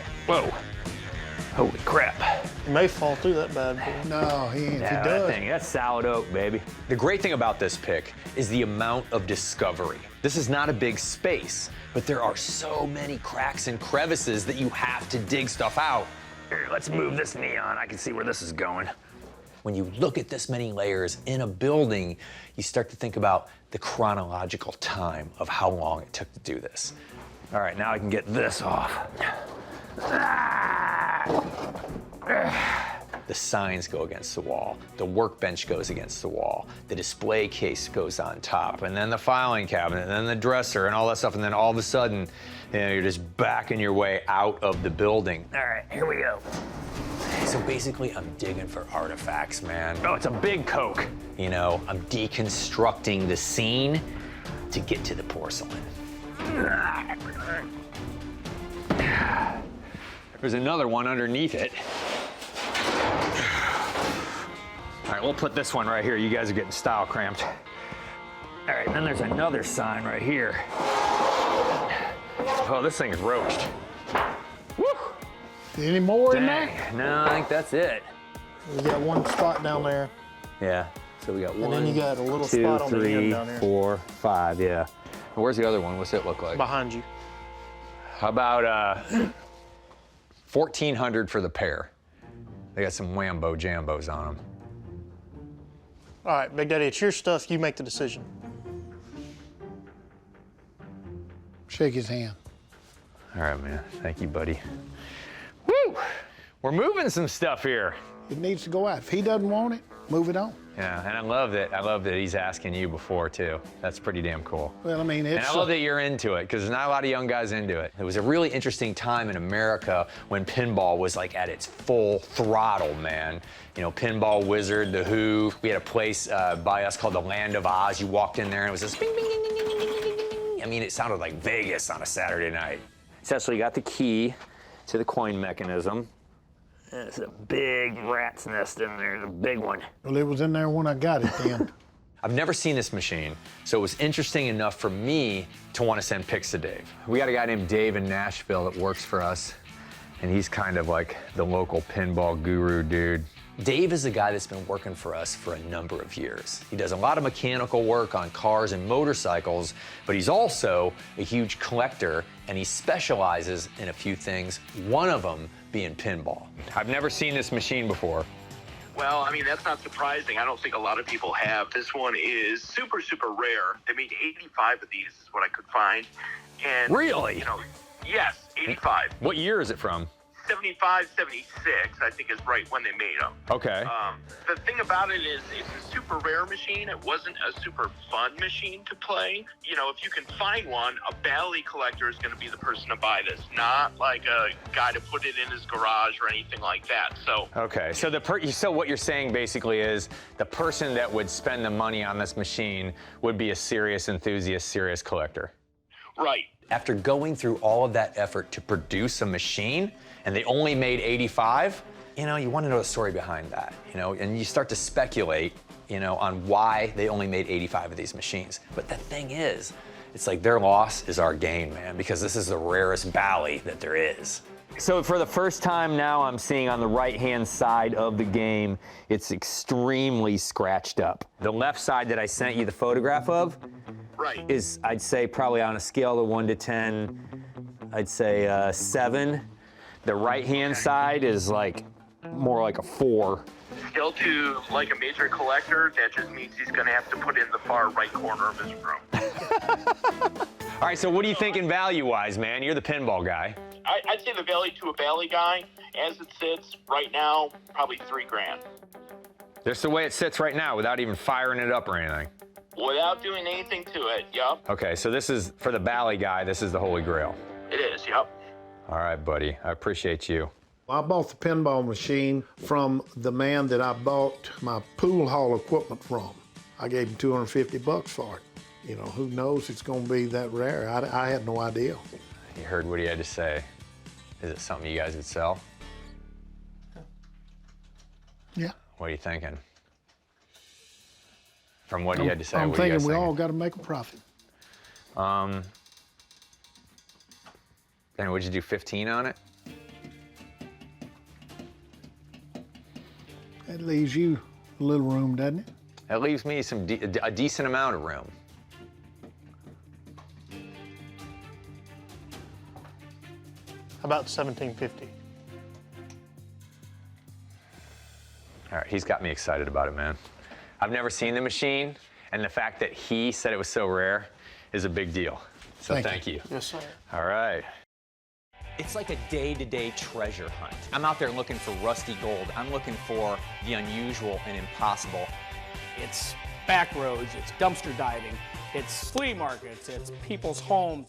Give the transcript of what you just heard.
Whoa. Holy crap. He may fall through that bad boy. No, he ain't. If he Yeah, that does, thing, that's solid oak, baby. The great thing about this pick is the amount of discovery. This is not a big space, but there are so many cracks and crevices that you have to dig stuff out. Here, let's move this neon. I can see where this is going. When you look at this many layers in a building, you start to think about the chronological time of how long it took to do this. All right, now I can get this off. The signs go against the wall, the workbench goes against the wall, the display case goes on top, and then the filing cabinet, and then the dresser, and all that stuff, and then all of a sudden, you're just backing your way out of the building. All right, here we go. So basically, I'm digging for artifacts, man. Oh, it's a big Coke. You know, I'm deconstructing the scene to get to the porcelain. There's another one underneath it. All right, we'll put this one right here. You guys are getting style cramped. All right, and then there's another sign right here. Oh, this thing is roached. Woo! any more in Dang. there? No, I think that's it. You got one spot down there, Yeah, so we got one, and then you got a little two, spot on the end three, down here. 4, 5, yeah. Where's the other one? What's it look like? Behind you. How about 1,400 for the pair? They got some whambo jambos on them. All right, Big Daddy, it's your stuff. You make the decision. Shake his hand. All right, man. Thank you, buddy. Woo! We're moving some stuff here. It needs to go out. If he doesn't want it, move it on. Yeah, and I love that he's asking you before too. That's pretty damn cool. Well, I mean, And it's I love that you're into it, because there's not a lot of young guys into it. It was a really interesting time in America when pinball was like at its full throttle, man. You know, Pinball Wizard, The Who. We had a place by us called the Land of Oz. You walked in there and it was this bing, bing, ding, ding, ding, ding, ding, ding, ding. I mean, it sounded like Vegas on a Saturday night. Cecily got the key to the coin mechanism. There's a big rat's nest in there, a big one. well, it was in there when I got it then. I've never seen this machine, so it was interesting enough for me to want to send pics to Dave. We got a guy named Dave in Nashville that works for us, and he's kind of like the local pinball guru dude. Dave is a guy that's been working for us for a number of years. He does a lot of mechanical work on cars and motorcycles, but he's also a huge collector, and he specializes in a few things, one of them being pinball. I've never seen this machine before. Well, I mean, that's not surprising. I don't think a lot of people have. This one is super, super rare. They made 85 of these is what I could find. And, Really? you know, yes, 85. What year is it from? 75, 76, I think is right when they made them. Okay. The thing about it is it's a super rare machine. It wasn't a super fun machine to play. You know, if you can find one, a Bally collector is going to be the person to buy this, not like a guy to put it in his garage or anything like that. So Okay, so so what you're saying basically is the person that would spend the money on this machine would be a serious enthusiast, serious collector. right. After going through all of that effort to produce a machine, and they only made 85, you know, you want to know the story behind that, you know, and you start to speculate, you know, on why they only made 85 of these machines. But the thing is, it's like their loss is our gain, man, because this is the rarest Bally that there is. So for the first time now, I'm seeing on the right-hand side of the game, it's extremely scratched up. The left side that I sent you the photograph of Right. is, I'd say, probably on a scale of 1 to 10, I'd say 7. The right-hand side is like more like a 4. Still to like a major collector, that just means he's going to have to put it in the far right corner of his room. All right, so what are you thinking value-wise, man? You're the pinball guy. I'd say the value to a Bally guy, as it sits right now, probably $3,000. Just the way it sits right now without even firing it up or anything. Without doing anything to it, yep. Okay, so this is, for the Bally guy, this is the holy grail. It is, yep. All right, buddy, I appreciate you. I bought the pinball machine from the man that I bought my pool hall equipment from. I gave him $250 for it. You know, who knows it's gonna be that rare. I had no idea. You heard what he had to say. Is it something you guys would sell? Yeah. What are you thinking? From what he had to say, I'm what are you thinking guys we thinking? all gotta make a profit. Then would you do 15 on it? That leaves you a little room, doesn't it? That leaves me a decent amount of room. About 1750. All right, he's got me excited about it, man. I've never seen the machine, and the fact that he said it was so rare is a big deal. So thank you. Yes, sir. All right. It's like a day-to-day treasure hunt. I'm out there looking for rusty gold. I'm looking for the unusual and impossible. It's back roads, it's dumpster diving, it's flea markets, it's people's homes.